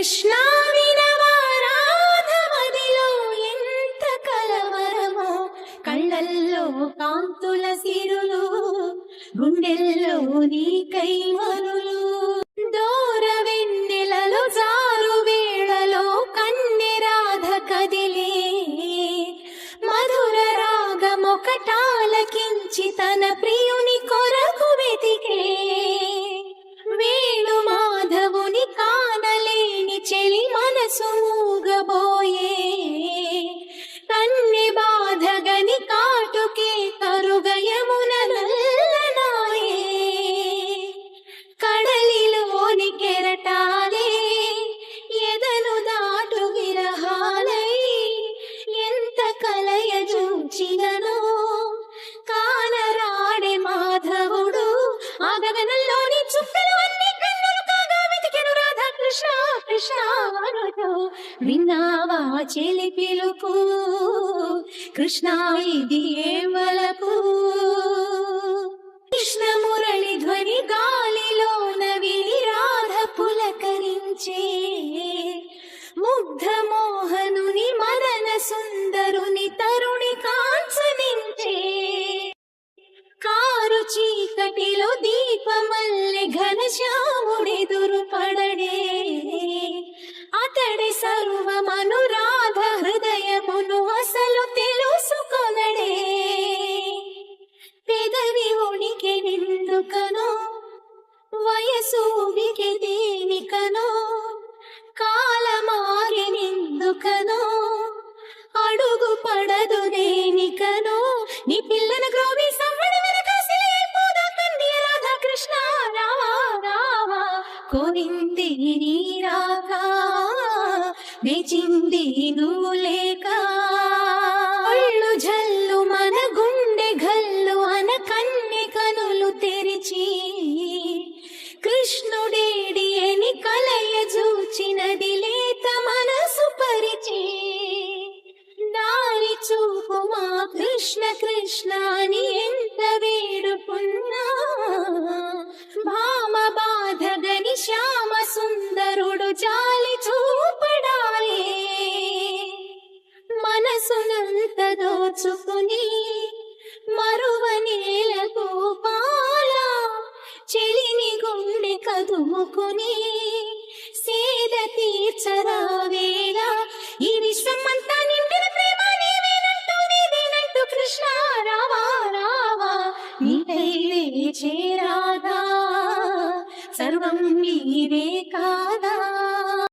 కృష్ణ వినవారాధమదిలో ఎంత కలవరమో, కళ్ళల్లో కాంతుల సిరులు, గుండెల్లో నీకై మరులు. దూర వెన్నెలలో జారు వేళలో కన్నె రాధ కదిలే, మధుర రాగమొకటాలకించి తన ప్రియుని కొరకు వెతికే. వేణు మాధవుని కానలేని చెలి మనసు మూగబోయే, కన్నె బాధగని కాటుకే కరుగయమున నల్లనాయే. కడలిలోని కెరటాలే ఎదను దాటు విరహాలై, ఎంత కలయ చూచిననో కానరాడే మాధవుడు. ఆ గగనంలోని చుక్కలు అన్ని కన్నులు కాగా వెతికెను రాధా కృష్ణ కృష్ణ అనుతో. విన్నావా చెలి పిలుపు, కృష్ణ ఇది ఏమలకు. కృష్ణ మురళి ధ్వని గాలిలోన విని రాధ పులకరించే, ముగ్ధ మోహనుని మదన సుందరుని తరుణి కాంచనించే. కారు చీకటిలో దీపమల్లె ఘనశ్యాముడెదురు పడడే, అతడి సర్వమనురాధ హృదయమును అసలు తెలుసుకొనడే. పెదవి ఉనికి నిందుకనో, వయసు ఉనికి దేనికనో, కాలమాగి నిందుకనో, అడుగు పడదు దేనికనో. నీ పిల్లన గ్రోవి సవ్వడి వెనక సిలైపోదా కన్య రాధా కృష్ణ రావా రావా. కోరింది నీ రాక, వేచింది నువ్వు లేక. ఒళ్ళు జల్లు మన గుండె గల్లు అన కన్నె కనులు తెరిచి, కృష్ణుడేడి అని కలయ చూచినది లేత మనసు పరిచి. దారి చూపు మా కృష్ణ కృష్ణ అని ఎంత వేడుకున్నా, భామ బాధగని శ్యామ సుందరుడు జాలి చూపడాలే. మనసునంత దోచుకుని మరువనేల గోపాల, చెలిని గుండె కదుముకుని